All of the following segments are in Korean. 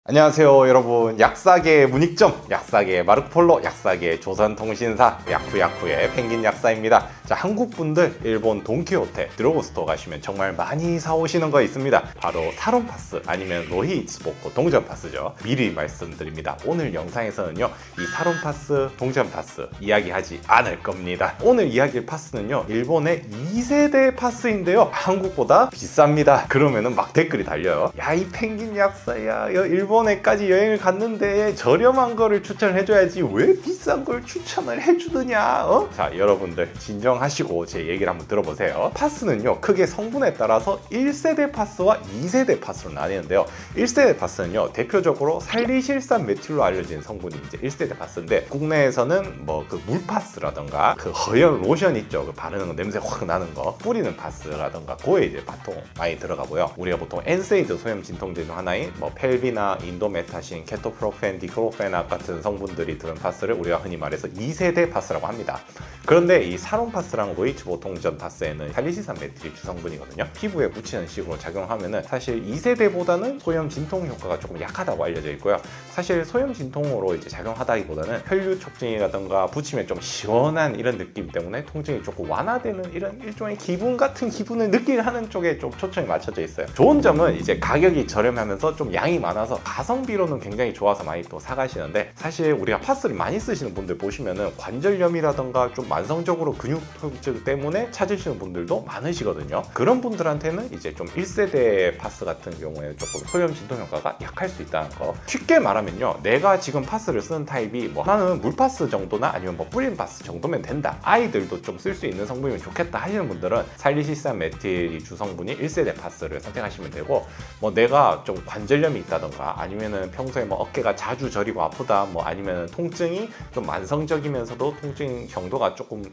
안녕하세요 여러분. 약사계의 문익점, 약사계의 마르코폴로, 약사계의 조선통신사, 야쿠야쿠의 펭귄 약사입니다. 자, 한국분들 일본 돈키호테 드로그스토어 가시면 정말 많이 사오시는 거 있습니다. 바로 사론파스 아니면 로히이츠보코 동전파스죠. 미리 말씀드립니다. 오늘 영상에서는요 이 사론파스, 동전파스 이야기하지 않을 겁니다. 오늘 이야기할 파스는요 일본의 2세대 파스인데요, 한국보다 비쌉니다. 그러면은 막 댓글이 달려요. 야, 이 펭귄 약사야, 일본에까지 여행을 갔는데 저렴한 거를 추천해줘야지 왜 비싼 걸 추천을 해주느냐. 자, 여러분들 진정하시고 제 얘기를 한번 들어보세요. 파스는요 크게 성분에 따라서 1세대 파스와 2세대 파스로 나뉘는데요, 1세대 파스는요 대표적으로 살리실산 메틸로 알려진 성분이 이제 1세대 파스인데, 국내에서는 뭐 그 물파스라던가 그 허연 로션 있죠, 그 바르는 거 냄새 확 나는 거 뿌리는 파스라던가 그거에 이제 보통 많이 들어가고요. 우리가 보통 엔세이드 소염 진통제 중 하나인 뭐 펠비나 인도메타신, 케토프로펜, 디클로페낙 같은 성분들이 들은 파스를 우리가 흔히 말해서 2세대 파스라고 합니다. 그런데 이 사론파스랑 로이츠보 동전 파스에는 살리시산 메틸이 주성분이거든요. 피부에 묻히는 식으로 작용하면은 사실 2세대보다는 소염 진통 효과가 조금 약하다고 알려져 있고요. 사실 소염 진통으로 이제 작용하다기보다는 혈류 촉진이라던가 붙이면 좀 시원한 이런 느낌 때문에 통증이 조금 완화되는 이런 일종의 기분 같은 기분을 느끼게 하는 쪽에 좀 초점이 맞춰져 있어요. 좋은 점은 이제 가격이 저렴하면서 좀 양이 많아서 가성비로는 굉장히 좋아서 많이 또 사가시는데, 사실 우리가 파스를 많이 쓰시는 분들 보시면은 관절염이라던가 좀 만성적으로 근육 통증 때문에 찾으시는 분들도 많으시거든요. 그런 분들한테는 이제 좀 1세대 파스 같은 경우에 조금 소염 진통 효과가 약할 수 있다는 거. 쉽게 말하면요, 내가 지금 파스를 쓰는 타입이 뭐 나는 물파스 정도나 아니면 뭐 뿌린 파스 정도면 된다, 아이들도 좀 쓸 수 있는 성분이면 좋겠다 하시는 분들은 살리시산 메틸이 주성분이 1세대 파스를 선택하시면 되고, 뭐 내가 좀 관절염이 있다던가 아니면은 평소에 뭐 어깨가 자주 저리고 아프다, 뭐 아니면은 통증이 좀 만성적이면서도 통증 정도가 조금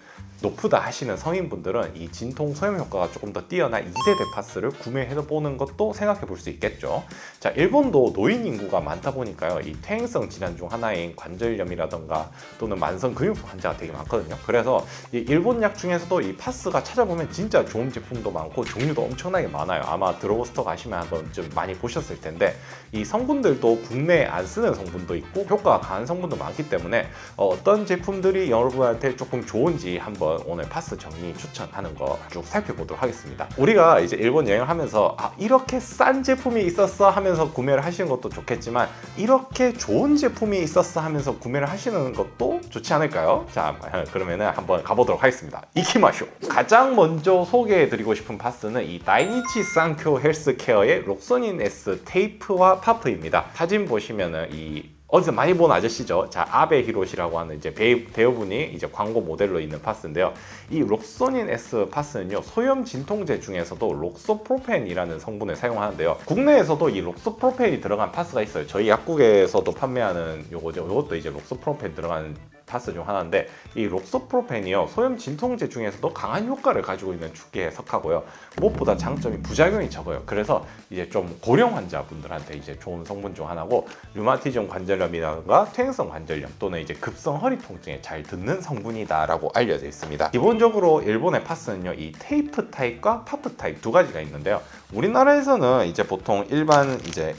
높다 하시는 성인분들은 이 진통 소염 효과가 조금 더 뛰어난 2세대 파스를 구매해서 보는 것도 생각해 볼 수 있겠죠. 자, 일본도 노인 인구가 많다 보니까요, 이 퇴행성 질환 중 하나인 관절염이라던가 또는 만성 근육통 환자가 되게 많거든요. 그래서 이 일본 약 중에서도 이 파스가 찾아보면 진짜 좋은 제품도 많고 종류도 엄청나게 많아요. 아마 드로그스토어 가시면 한번 좀 많이 보셨을 텐데, 이 성분들도 국내에 안 쓰는 성분도 있고 효과가 강한 성분도 많기 때문에 어떤 제품들이 여러분한테 조금 좋은지 한번 오늘 파스 정리 추천하는 거 쭉 살펴보도록 하겠습니다. 우리가 이제 일본 여행을 하면서 이렇게 싼 제품이 있었어 하면서 구매를 하시는 것도 좋겠지만, 이렇게 좋은 제품이 있었어 하면서 구매를 하시는 것도 좋지 않을까요? 자, 그러면은 한번 가보도록 하겠습니다. 이키마쇼! 가장 먼저 소개해드리고 싶은 파스는 이 다이니치 산쿄 헬스케어의 록소닌 S 테이프와 파프입니다. 사진 보시면은 이 어디서 많이 본 아저씨죠. 자, 아베 히로시라고 하는 이제 배우분이 이제 광고 모델로 있는 파스인데요. 이 록소닌 S 파스는요, 소염 진통제 중에서도 록소프로펜이라는 성분을 사용하는데요. 국내에서도 이 록소프로펜이 들어간 파스가 있어요. 저희 약국에서도 판매하는 요거죠. 요것도 이제 록소프로펜 들어가는 파스 중 하나인데, 이 록소프로펜이요 소염 진통제 중에서도 강한 효과를 가지고 있는 축에 속하고요. 무엇보다 장점이 부작용이 적어요. 그래서 이제 좀 고령 환자분들한테 이제 좋은 성분 중 하나고, 류마티즘 관절염이라든가 퇴행성 관절염 또는 이제 급성 허리 통증에 잘 듣는 성분이다라고 알려져 있습니다. 기본적으로 일본의 파스는요, 이 테이프 타입과 파프 타입 두 가지가 있는데요. 우리나라에서는 이제 보통 일반 이제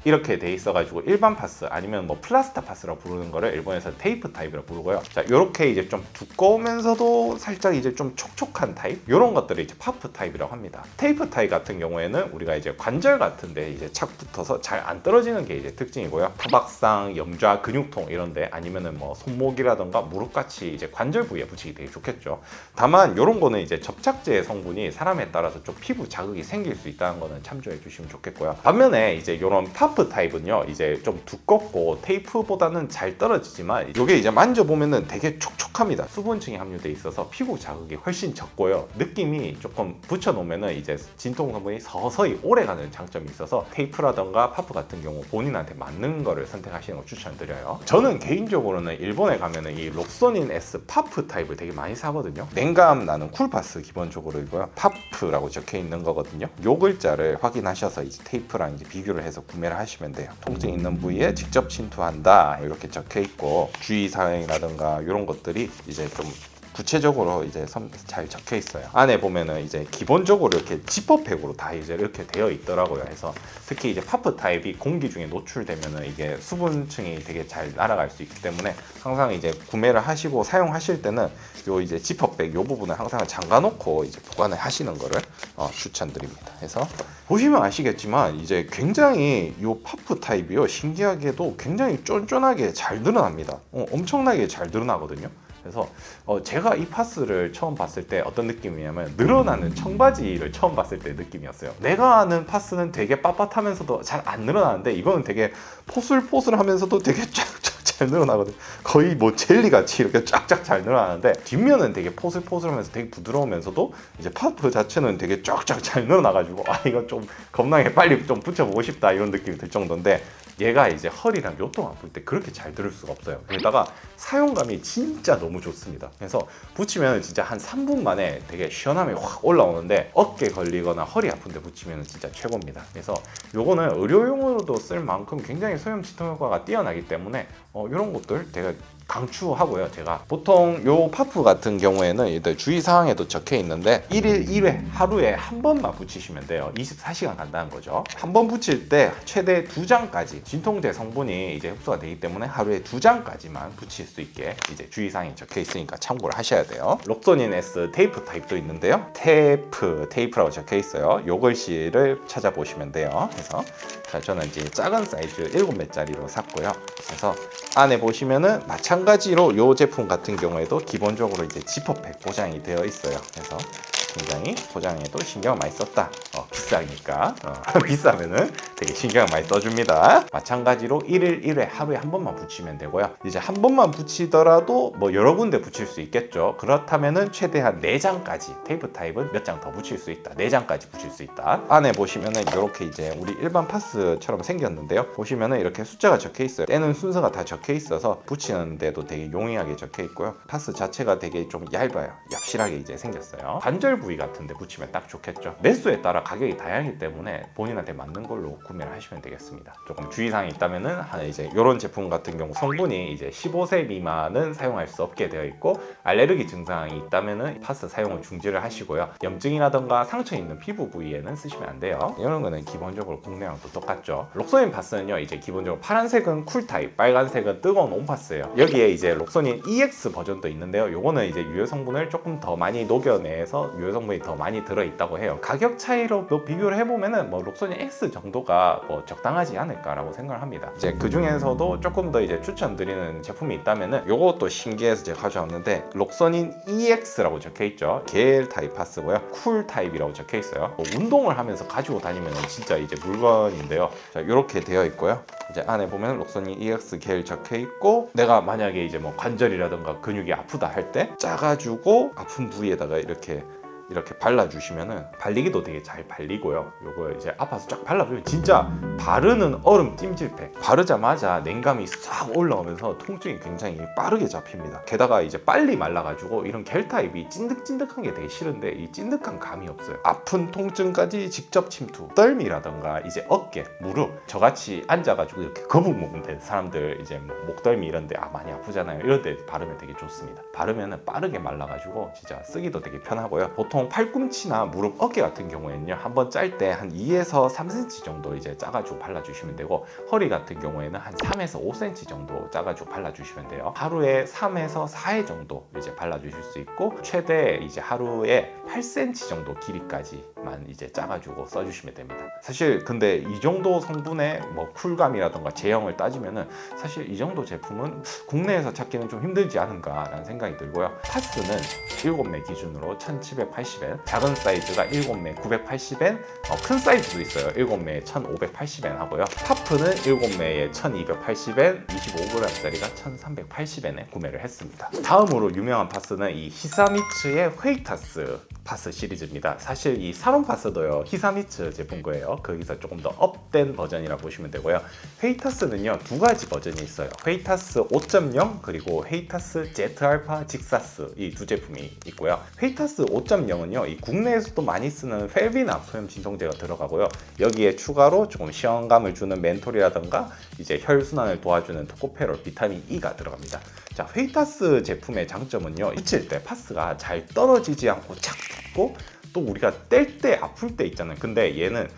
이렇게 돼 있어가지고 일반 파스 아니면 뭐 플라스타 파스라고 부르는 거를 일본에서 테이프 타입이라고 부르고요. 자, 요렇게 이제 좀 두꺼우면서도 살짝 이제 좀 촉촉한 타입, 요런 것들을 이제 파프 타입이라고 합니다. 테이프 타입 같은 경우에는 우리가 이제 관절 같은데 이제 착 붙어서 잘 안 떨어지는 게 이제 특징이고요. 타박상, 염좌, 근육통 이런데 아니면은 뭐 손목이라던가 무릎같이 이제 관절 부위에 붙이기 되게 좋겠죠. 다만 요런 거는 이제 접착제 성분이 사람에 따라서 좀 피부 자극이 생길 수 있다는 거는 참조해 주시면 좋겠고요. 반면에 이제 요런 파프 타입은요, 이제 좀 두껍고 테이프보다는 잘 떨어지지만 이게 이제 만져보면은 되게 촉촉합니다. 수분층이 함유돼 있어서 피부 자극이 훨씬 적고요. 느낌이 조금 붙여놓으면은 이제 진통 성분이 서서히 오래가는 장점이 있어서 테이프라던가 파프 같은 경우 본인한테 맞는 거를 선택하시는 걸 추천드려요. 저는 개인적으로는 일본에 가면은 이 록소닌 S 파프 타입을 되게 많이 사거든요. 냉감 나는 쿨파스 기본적으로이고요. 파프라고 적혀 있는 거거든요. 요 글자를 확인하셔서 이제 테이프랑 이제 비교를 해서 구매를 하시면 돼요. 통증 있는 부위에 직접 침투한다 이렇게 적혀 있고, 주의사항이라든가 이런 것들이 이제 좀 구체적으로 이제 잘 적혀 있어요. 안에 보면은 이제 기본적으로 이렇게 지퍼백으로 다 이제 이렇게 되어 있더라고요. 그래서 특히 이제 파프 타입이 공기 중에 노출되면은 이게 수분층이 되게 잘 날아갈 수 있기 때문에 항상 이제 구매를 하시고 사용하실 때는 요 이제 지퍼백 요 부분을 항상 잠가놓고 이제 보관을 하시는 거를 추천드립니다. 그래서 보시면 아시겠지만 이제 굉장히 요 파프 타입이요, 신기하게도 굉장히 쫀쫀하게 잘 늘어납니다. 엄청나게 잘 늘어나거든요. 그래서 제가 이 파스를 처음 봤을 때 어떤 느낌이냐면 늘어나는 청바지를 처음 봤을 때 느낌이었어요. 내가 아는 파스는 되게 빳빳하면서도 잘 안 늘어나는데 이거는 되게 포슬포슬하면서도 되게 쫙쫙 잘 늘어나거든요. 거의 뭐 젤리같이 이렇게 쫙쫙 잘 늘어나는데 뒷면은 되게 포슬포슬하면서 되게 부드러우면서도 이제 파프 자체는 되게 쫙쫙 잘 늘어나가지고 이거 좀 겁나게 빨리 좀 붙여보고 싶다 이런 느낌이 들 정도인데, 얘가 이제 허리랑 요통 아플 때 그렇게 잘 들을 수가 없어요. 게다가 사용감이 진짜 너무 좋습니다. 그래서 붙이면 진짜 한 3분 만에 되게 시원함이 확 올라오는데 어깨 걸리거나 허리 아픈데 붙이면 진짜 최고입니다. 그래서 요거는 의료용으로도 쓸 만큼 굉장히 소염 진통 효과가 뛰어나기 때문에 이런 것들 되게 강추하고요. 제가 보통 요 파프 같은 경우에는 주의사항에도 적혀 있는데 1일 1회 하루에 한 번만 붙이시면 돼요. 24시간 간다는 거죠. 한 번 붙일 때 최대 2장까지 진통제 성분이 이제 흡수가 되기 때문에 하루에 2장까지만 붙일 수 있게 이제 주의사항이 적혀 있으니까 참고를 하셔야 돼요. 록소닌 S 테이프 타입도 있는데요. 테이프라고 적혀 있어요. 요 글씨를 찾아보시면 돼요. 그래서 저는 이제 작은 사이즈 7매짜리로 샀고요. 그래서 안에 보시면은 마찬가지로 이 제품 같은 경우에도 기본적으로 이제 지퍼백 포장이 되어 있어요. 그래서 굉장히 포장에도 신경을 많이 썼다. 비싸니까 비싸면은 되게 신경을 많이 써줍니다. 마찬가지로 1일 1회 하루에 한 번만 붙이면 되고요. 이제 한 번만 붙이더라도 뭐 여러 군데 붙일 수 있겠죠. 그렇다면은 최대한 4장까지, 테이프 타입은 몇 장 더 붙일 수 있다. 4장까지 붙일 수 있다. 안에 보시면은 이렇게 이제 우리 일반 파스처럼 생겼는데요. 보시면은 이렇게 숫자가 적혀 있어요. 떼는 순서가 다 적혀 있어서 붙이는데도 되게 용이하게 적혀 있고요. 파스 자체가 되게 좀 얇아요. 얇실하게 이제 생겼어요. 관절 부위 같은데 붙이면 딱 좋겠죠. 매수에 따라 가격이 다양하기 때문에 본인한테 맞는 걸로 구매를 하시면 되겠습니다. 조금 주의사항이 있다면은 이제 이런 제품 같은 경우 성분이 이제 15세 미만은 사용할 수 없게 되어 있고, 알레르기 증상이 있다면은 파스 사용을 중지를 하시고요. 염증이라던가 상처 있는 피부 부위에는 쓰시면 안 돼요. 이런 거는 기본적으로 국내랑 또 똑같죠. 록소닌 파스는요, 이제 기본적으로 파란색은 쿨 타입, 빨간색은 뜨거운 온 파스예요. 여기에 이제 록소닌 EX 버전도 있는데요. 요거는 이제 유효 성분을 조금 더 많이 녹여내서 유효 성분이 더 많이 들어있다고 해요. 가격 차이로 비교를 해보면은 뭐 록소닌 X 정도가 뭐 적당하지 않을까라고 생각을 합니다. 이제 그 중에서도 조금 더 이제 추천드리는 제품이 있다면은 요것도 신기해서 제가 가져왔는데, 록소닌 EX라고 적혀있죠. 겔 타입 파스고요. 쿨 타입이라고 적혀있어요. 뭐 운동을 하면서 가지고 다니면 진짜 이제 물건인데요. 자, 이렇게 되어 있고요. 이제 안에 보면 록소닌 EX 겔 적혀있고, 내가 만약에 이제 뭐 관절이라던가 근육이 아프다 할 때 짜가지고 아픈 부위에다가 이렇게 발라주시면은 발리기도 되게 잘 발리고요. 요거 이제 아파서 쫙 발라주면 진짜 바르는 얼음 찜질팩 바르자마자 냉감이 싹 올라오면서 통증이 굉장히 빠르게 잡힙니다. 게다가 이제 빨리 말라가지고 이런 겔 타입이 찐득찐득한 게 되게 싫은데 이 찐득한 감이 없어요. 아픈 통증까지 직접 침투. 떨미라던가 이제 어깨, 무릎, 저같이 앉아가지고 이렇게 거북목 된 사람들, 이제 뭐 목덜미 이런데 많이 아프잖아요. 이런데 바르면 되게 좋습니다. 바르면은 빠르게 말라가지고 진짜 쓰기도 되게 편하고요. 보통 팔꿈치나 무릎, 어깨 같은 경우에는요, 한번 짤 때 한 2에서 3cm 정도 이제 짜가지고 발라주시면 되고, 허리 같은 경우에는 한 3에서 5cm 정도 짜가지고 발라주시면 돼요. 하루에 3에서 4회 정도 이제 발라주실 수 있고, 최대 이제 하루에 8cm 정도 길이까지만 이제 짜가지고 써주시면 됩니다. 사실 근데 이 정도 성분의 뭐 쿨감이라던가 제형을 따지면은 사실 이 정도 제품은 국내에서 찾기는 좀 힘들지 않은가라는 생각이 들고요. 파스는 7매 기준으로 1780엔, 작은 사이즈가 7매 980엔, 큰 사이즈도 있어요. 7매에 1580엔 하고요. 파프는 7매에 1280엔, 25g짜리가 1380엔에 구매를 했습니다. 다음으로 유명한 파스는 이 히사미츠의 회이타스 파스 시리즈입니다. 사실 이 사론 파스도요, 히사미츠 제품 거예요. 거기서 조금 더 업된 버전이라고 보시면 되고요. 회이타스는요, 두 가지 버전이 있어요. 회이타스 5.0 그리고 회이타스 ZA 직사스, 이 두 제품이 있고요. 회이타스 5.0 경우는요, 이 국내에서도 많이 쓰는 펠비낙 소염 진통제가 들어가고요. 여기에 추가로 조금 시원감을 주는 멘톨이라든가 이제 혈순환을 도와주는 토코페롤, 비타민 E가 들어갑니다. 자, 페이타스 제품의 장점은요, 붙일 때 파스가 잘 떨어지지 않고 착 붙고 또 우리가 뗄 때 아플 때 있잖아요. 근데 얘는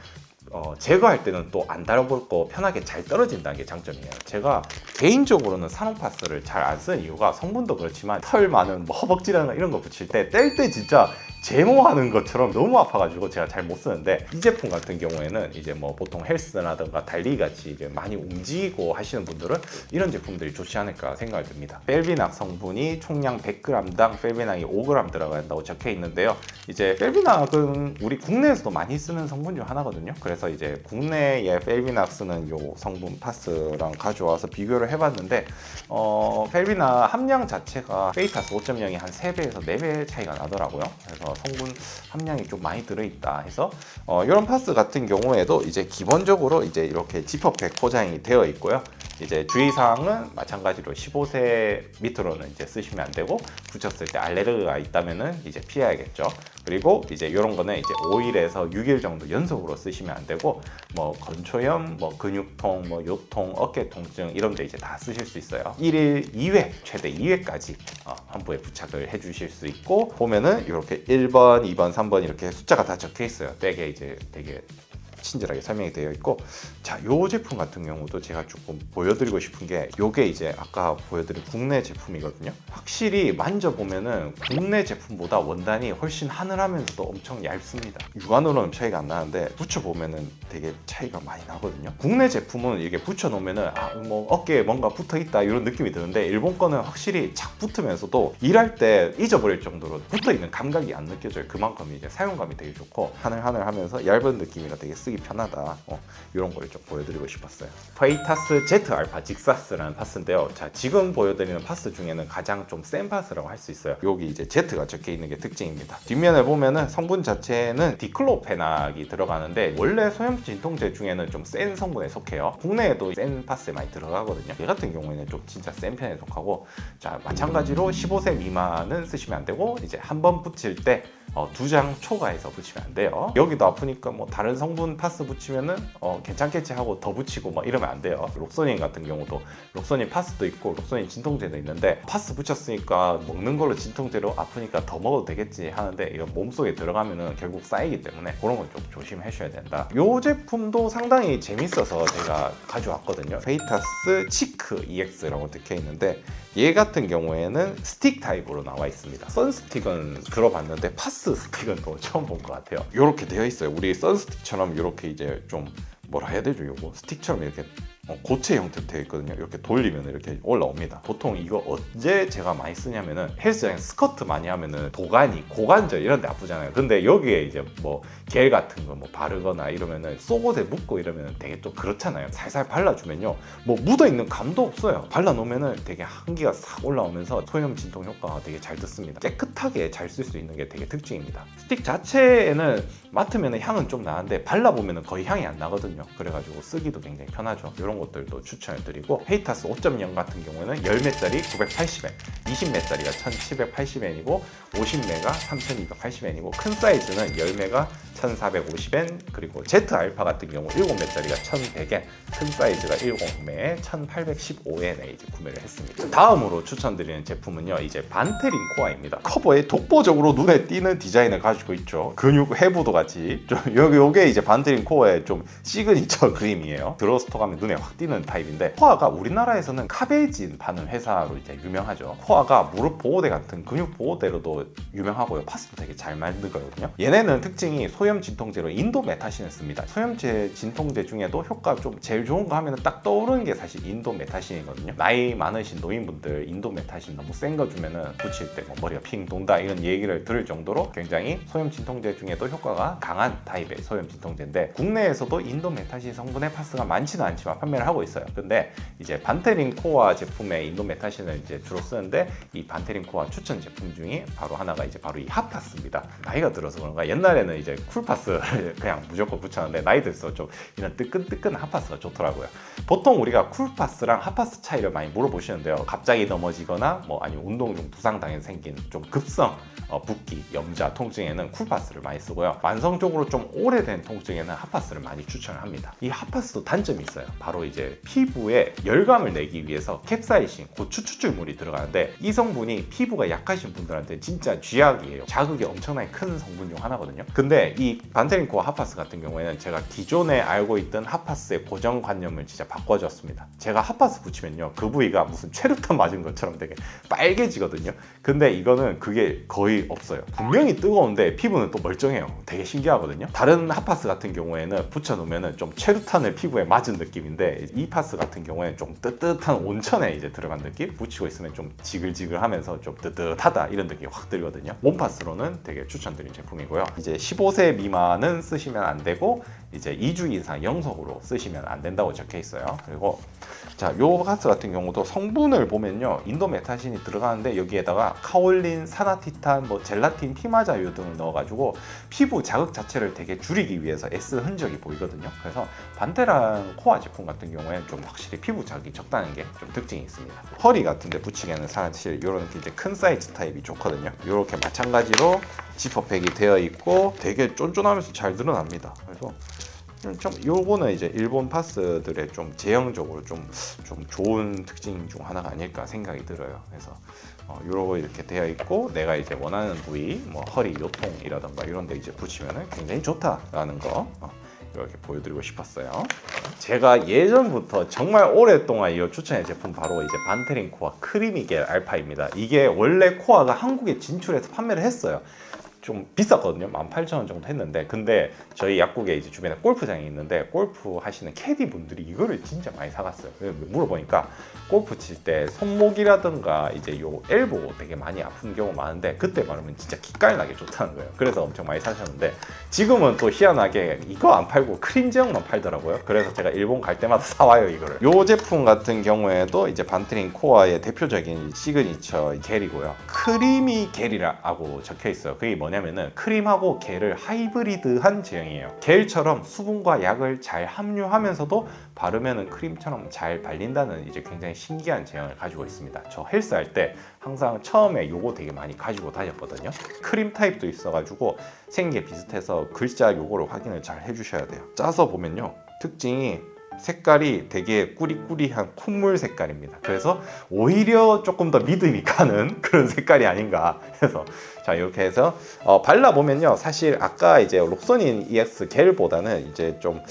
제거할 때는 또 안 달아볼고 편하게 잘 떨어진다는 게 장점이에요. 제가 개인적으로는 산업파스를 잘 안 쓰는 이유가 성분도 그렇지만 털 많은 뭐 허벅지라는 이런 거 붙일 때 뗄 때 진짜 제모하는 것처럼 너무 아파가지고 제가 잘 못 쓰는데, 이 제품 같은 경우에는 이제 뭐 보통 헬스라든가 달리기 같이 이제 많이 움직이고 하시는 분들은 이런 제품들이 좋지 않을까 생각이 듭니다. 펠비낙 성분이 총량 100g당 펠비낙이 5g 들어간다고 적혀 있는데요. 이제 펠비낙은 우리 국내에서도 많이 쓰는 성분 중 하나거든요. 그래서 이제 국내에 펠비낙 쓰는 요 성분 파스랑 가져와서 비교를 해봤는데, 펠비낙 함량 자체가 페이타스 5.0이 한 3배에서 4배 차이가 나더라고요. 그래서 성분 함량이 좀 많이 들어있다 해서 이런 파스 같은 경우에도 이제 기본적으로 이제 이렇게 지퍼백 포장이 되어 있고요. 이제 주의사항은 마찬가지로 15세 밑으로는 이제 쓰시면 안 되고, 붙였을 때 알레르기가 있다면은 이제 피해야겠죠. 그리고 이제 이런 거는 이제 5일에서 6일 정도 연속으로 쓰시면 안 되고, 뭐 건초염, 뭐 근육통, 뭐 요통, 어깨 통증 이런 데 이제 다 쓰실 수 있어요. 1일 2회, 최대 2회까지 환부에 부착을 해 주실 수 있고, 보면은 이렇게 1번, 2번, 3번 이렇게 숫자가 다 적혀 있어요. 되게 이제 되게 친절하게 설명이 되어 있고, 자, 요 제품 같은 경우도 제가 조금 보여드리고 싶은 게, 요게 이제 아까 보여드린 국내 제품이거든요. 확실히 만져보면은 국내 제품보다 원단이 훨씬 하늘하면서도 엄청 얇습니다. 육안으로는 차이가 안 나는데 붙여보면은 되게 차이가 많이 나거든요. 국내 제품은 이게 붙여놓으면은 뭐 어깨에 뭔가 붙어있다 이런 느낌이 드는데, 일본 거는 확실히 착 붙으면서도 일할 때 잊어버릴 정도로 붙어있는 감각이 안 느껴져요. 그만큼 이제 사용감이 되게 좋고 하늘하면서 얇은 느낌이라 되게 쓰기 편하다. 이런 걸 좀 보여드리고 싶었어요. 페이타스 Z 알파 직사스라는 파스인데요. 자, 지금 보여드리는 파스 중에는 가장 좀 센 파스라고 할 수 있어요. 여기 이제 Z가 적혀 있는 게 특징입니다. 뒷면에 보면은 성분 자체는 디클로페낙이 들어가는데, 원래 소염 진통제 중에는 좀 센 성분에 속해요. 국내에도 센 파스에 많이 들어가거든요. 얘 같은 경우에는 좀 진짜 센 편에 속하고, 자, 마찬가지로 15세 미만은 쓰시면 안 되고, 이제 한 번 붙일 때 2장 초과해서 붙이면 안 돼요. 여기도 아프니까 뭐 다른 성분 파스 붙이면은 괜찮겠지 하고 더 붙이고 막 이러면 안 돼요. 록소닌 같은 경우도 록소닌 파스도 있고 록소닌 진통제도 있는데, 파스 붙였으니까 먹는 걸로 진통제로 아프니까 더 먹어도 되겠지 하는데, 이거 몸속에 들어가면은 결국 쌓이기 때문에 그런 건 좀 조심하셔야 된다. 이 제품도 상당히 재밌어서 제가 가져왔거든요. 페이타스 치크 EX라고 적혀 있는데, 얘 같은 경우에는 스틱 타입으로 나와 있습니다. 선스틱은 들어봤는데 파스 스틱은 또 처음 본 것 같아요. 이렇게 되어 있어요. 우리 선스틱처럼 이렇게 이제 좀 뭐라 해야 되죠? 요거 스틱처럼 이렇게 고체 형태로 되어 있거든요. 이렇게 돌리면 이렇게 올라옵니다. 보통 이거 언제 제가 많이 쓰냐면은, 헬스장 스쿼트 많이 하면은 도가니, 고관절 이런 데 아프잖아요. 근데 여기에 이제 뭐 겔 같은 거 뭐 바르거나 이러면은 속옷에 묻고 이러면은 되게 또 그렇잖아요. 살살 발라주면요, 뭐 묻어있는 감도 없어요. 발라놓으면은 되게 한기가 싹 올라오면서 소염 진통 효과가 되게 잘 듣습니다. 깨끗하게 잘 쓸 수 있는 게 되게 특징입니다. 스틱 자체에는 맡으면 향은 좀 나는데 발라보면 거의 향이 안 나거든요. 그래가지고 쓰기도 굉장히 편하죠. 이런 것들도 추천을 드리고, 페이타스 5.0 같은 경우에는 10매짜리 980엔, 20매짜리가 1780엔이고 50매가 3280엔이고, 큰 사이즈는 10매가 1450엔, 그리고 Z 알파 같은 경우 7매짜리가 1100엔, 큰 사이즈가 10매 1815엔에 이제 구매를 했습니다. 다음으로 추천드리는 제품은요, 이제 반테린 코어입니다. 커버에 독보적으로 눈에 띄는 디자인을 가지고 있죠. 근육 해부도 같이 좀 요게 이제 반테린 코어의 좀 시그니처 그림이에요. 드러스터 가면 눈에 확 띄는 타입인데, 코어가 우리나라에서는 카베진 파는 회사로 이제 유명하죠. 코어가 무릎 보호대 같은 근육 보호대로도 유명하고요. 파스도 되게 잘 만든 거거든요. 얘네는 특징이 소염 진통제로 인도메타신을 씁니다. 소염제 진통제 중에도 효과 좀 제일 좋은 거 하면 딱 떠오르는 게 사실 인도메타신이거든요. 나이 많으신 노인분들 인도메타신 너무 센 거 주면은 붙일 때 뭐 머리가 핑 돈다 이런 얘기를 들을 정도로 굉장히 소염 진통제 중에도 효과가 강한 타입의 소염 진통제인데, 국내에서도 인도메타신 성분의 파스가 많지는 않지만 판매를 하고 있어요. 근데 이제 반테린 코어 제품의 인도메타신을 이제 주로 쓰는데, 이 반테린 코어 추천 제품 중에 바로 하나가 이제 바로 이 핫파스입니다. 나이가 들어서 그런가 옛날에는 이제 쿨 쿨파스를 그냥 무조건 붙였는데 나이 들수록 좀 이런 뜨끈뜨끈한 핫파스가 좋더라고요. 보통 우리가 쿨파스랑 핫파스 차이를 많이 물어보시는데요. 갑자기 넘어지거나 뭐 아니면 운동 중 부상당해서 생긴 좀 급성 붓기, 염자, 통증에는 쿨파스를 많이 쓰고요. 만성적으로 좀 오래된 통증에는 핫파스를 많이 추천을 합니다. 이 핫파스도 단점이 있어요. 바로 이제 피부에 열감을 내기 위해서 캡사이신, 고추 추출물이 들어가는데 이 성분이 피부가 약하신 분들한테 진짜 쥐약이에요. 자극이 엄청나게 큰 성분 중 하나거든요. 근데 이 반테린 코어 핫파스 같은 경우에는 제가 기존에 알고 있던 핫파스의 고정관념을 진짜 바꿔줬습니다. 제가 핫파스 붙이면요, 그 부위가 무슨 최루탄 맞은 것처럼 되게 빨개지거든요. 근데 이거는 그게 거의 없어요. 분명히 뜨거운데 피부는 또 멀쩡해요. 되게 신기하거든요. 다른 핫파스 같은 경우에는 붙여놓으면 좀 최루탄을 피부에 맞은 느낌인데 이 파스 같은 경우에는 좀 뜨뜻한 온천에 이제 들어간 느낌? 붙이고 있으면 좀 지글지글하면서 좀 뜨뜻하다 이런 느낌이 확 들거든요. 몸파스로는 되게 추천드린 제품이고요. 이제 15세 미만은 쓰시면 안 되고 이제 2주 이상 영속으로 쓰시면 안 된다고 적혀 있어요. 그리고 자, 요 파스 같은 경우도 성분을 보면요, 인도메타신이 들어가는데 여기에다가 카올린, 사나티탄, 뭐 젤라틴, 피마자유 등을 넣어가지고 피부 자극 자체를 되게 줄이기 위해서 S 흔적이 보이거든요. 그래서 반테란 코어 제품 같은 경우에는 좀 확실히 피부 자극이 적다는 게 좀 특징이 있습니다. 허리 같은데 붙이기에는 사실 이런 이제 큰 사이즈 타입이 좋거든요. 이렇게 마찬가지로 지퍼백이 되어 있고 되게 쫀쫀하면서 잘 드러납니다. 그래서 좀 요거는 이제 일본 파스들의 좀 제형적으로 좀 좋은 특징 중 하나가 아닐까 생각이 들어요. 그래서 요거 이렇게 되어 있고 내가 이제 원하는 부위, 뭐 허리 요통이라던가 이런 데 이제 붙이면은 굉장히 좋다라는 거 이렇게 보여드리고 싶었어요. 제가 예전부터 정말 오랫동안 이 추천의 제품 바로 이제 반테린 코어 크리미 겔 알파입니다. 이게 원래 코어가 한국에 진출해서 판매를 했어요. 좀 비쌌거든요. 18,000원 정도 했는데, 근데 저희 약국에 이제 주변에 골프장이 있는데 골프 하시는 캐디 분들이 이거를 진짜 많이 사갔어요. 물어보니까 골프 칠 때 손목이라든가 이제 요 엘보 되게 많이 아픈 경우 많은데 그때 바르면 진짜 기깔나게 좋다는 거예요. 그래서 엄청 많이 사셨는데 지금은 또 희한하게 이거 안 팔고 크림 제형만 팔더라고요. 그래서 제가 일본 갈 때마다 사와요, 이거를. 요 제품 같은 경우에도 이제 반테린 코어의 대표적인 시그니처 겔이고요. 크리미 겔이라고 적혀 있어요. 그게 뭐냐면은 크림하고 겔을 하이브리드한 제형이에요. 겔처럼 수분과 약을 잘 함유하면서도 바르면은 크림처럼 잘 발린다는 이제 굉장히 신기한 제형을 가지고 있습니다. 저 헬스할 때 항상 처음에 요거 되게 많이 가지고 다녔거든요. 크림 타입도 있어가지고 생긴 게 비슷해서 글자 요거를 확인을 잘 해주셔야 돼요. 짜서 보면요, 특징이 색깔이 되게 꾸리꾸리한 콧물 색깔입니다. 그래서 오히려 조금 더 믿음이 가는 그런 색깔이 아닌가 해서, 자, 이렇게 해서 발라보면요, 사실 아까 이제 록소닌 EX 겔보다는 이제 좀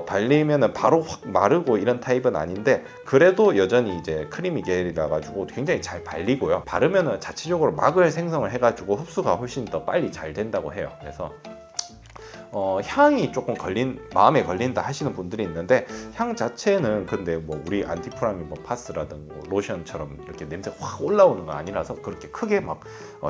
발리면은 바로 확 마르고 이런 타입은 아닌데 그래도 여전히 이제 크리미 겔이라 가지고 굉장히 잘 발리고요. 바르면은 자체적으로 막을 생성을 해가지고 흡수가 훨씬 더 빨리 잘 된다고 해요. 그래서 향이 조금 마음에 걸린다 하시는 분들이 있는데 향 자체는 근데 뭐 우리 안티프라미 뭐 파스라든가 뭐 로션처럼 이렇게 냄새가 확 올라오는 거 아니라서 그렇게 크게 막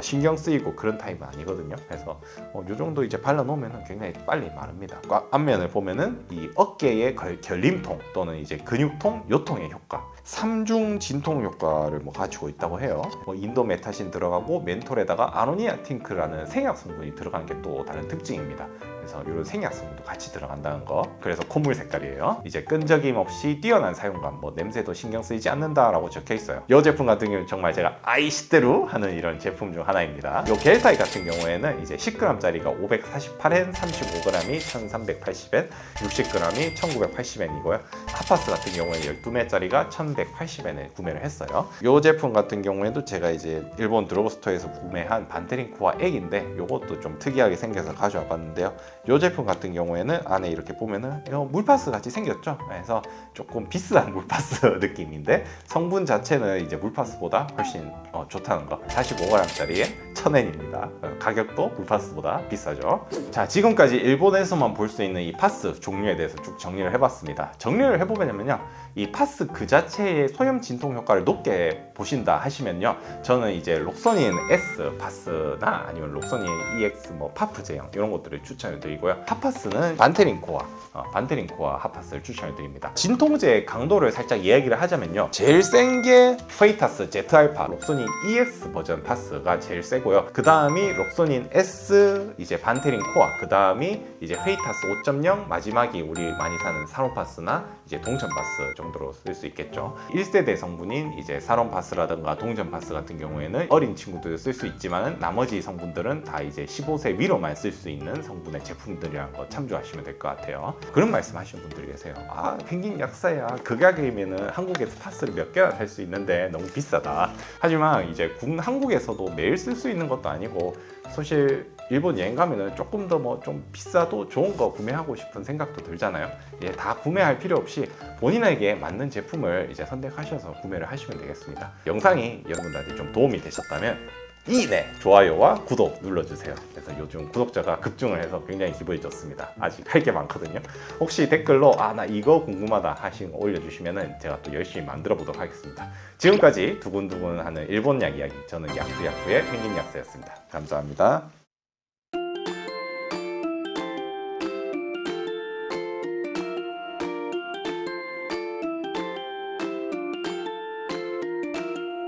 신경 쓰이고 그런 타입은 아니거든요. 그래서 요 정도 이제 발라놓으면 굉장히 빨리 마릅니다. 앞면을 보면은 이 어깨의 결림통 또는 이제 근육통, 요통의 효과, 3중 진통 효과를 뭐 가지고 있다고 해요. 인도메타신 들어가고 멘톨에다가 아노니아틴크라는 생약 성분이 들어간 게 또 다른 특징입니다. 그래서 이런 생약 성분도 같이 들어간다는 거. 그래서 콧물 색깔이에요. 이제 끈적임 없이 뛰어난 사용감, 뭐 냄새도 신경 쓰이지 않는다라고 적혀 있어요. 이 제품 같은 경우는 정말 제가 아이시대로 하는 이런 제품 중 하나입니다. 이 겔타입 같은 경우에는 이제 10g짜리가 548엔, 35g이 1380엔, 60g이 1980엔이고요. 핫파스 같은 경우에 12매짜리가 1180엔에 구매를 했어요. 이 제품 같은 경우에도 제가 이제 일본 드러그스토어에서 구매한 반테린 코어 액인데 이것도 좀 특이하게 생겨서 가져와 봤는데요. 이 제품 같은 경우에는 안에 이렇게 보면은 물파스 같이 생겼죠. 그래서 조금 비싼 물파스 느낌인데 성분 자체는 이제 물파스보다 훨씬 좋다는 거. 45g짜리에 1000엔입니다. 가격도 물파스보다 비싸죠. 자, 지금까지 일본에서만 볼 수 있는 이 파스 종류에 대해서 쭉 정리를 해봤습니다. 정리를 해보면요, 이 파스 그 자체의 소염 진통 효과를 높게 보신다 하시면요, 저는 이제 록소닌 S 파스나 아니면 록소닌 EX 뭐 파프 제형 이런 것들을 추천을 드리고요. 핫파스는 반테린 코어 핫파스를 추천을 드립니다. 진통제 강도를 살짝 이야기를 하자면요, 제일 센 게 페이타스 ZR 록소닌 EX 버전 파스가 제일 세고요. 그 다음이 록소닌 S 이제 반테린 코어, 그 다음이 이제 페이타스 5.0, 마지막이 우리 많이 사는 사론파스나 이제 동전파스 정도로 쓸 수 있겠죠. 1세대 성분인 이제 사론파스라든가 동전파스 같은 경우에는 어린 친구들 쓸 수 있지만 나머지 성분들은 다 이제 15세 위로만 쓸 수 있는 성분의 제품들이라는 거 참조하시면 될 것 같아요. 그런 말씀 하시는 분들이 계세요. 아, 펭귄 약사야, 그 가격이면은 한국에서 파스를 몇 개나 살 수 있는데 너무 비싸다. 하지만 이제 한국에서도 매일 쓸 수 있는 것도 아니고, 사실 일본 여행 가면은 조금 더 뭐 좀 비싸도 좋은 거 구매하고 싶은 생각도 들잖아요. 예, 다 구매할 필요 없이 본인에게 맞는 제품을 이제 선택하셔서 구매를 하시면 되겠습니다. 영상이 여러분들한테 좀 도움이 되셨다면 좋아요와 구독 눌러주세요. 그래서 요즘 구독자가 급증을 해서 굉장히 기분이 좋습니다. 아직 할 게 많거든요. 혹시 댓글로 나 이거 궁금하다 하신 거 올려주시면 제가 또 열심히 만들어 보도록 하겠습니다. 지금까지 두근두근하는 일본 약 이야기, 저는 야쿠야쿠의 펭귄 약사였습니다. 감사합니다.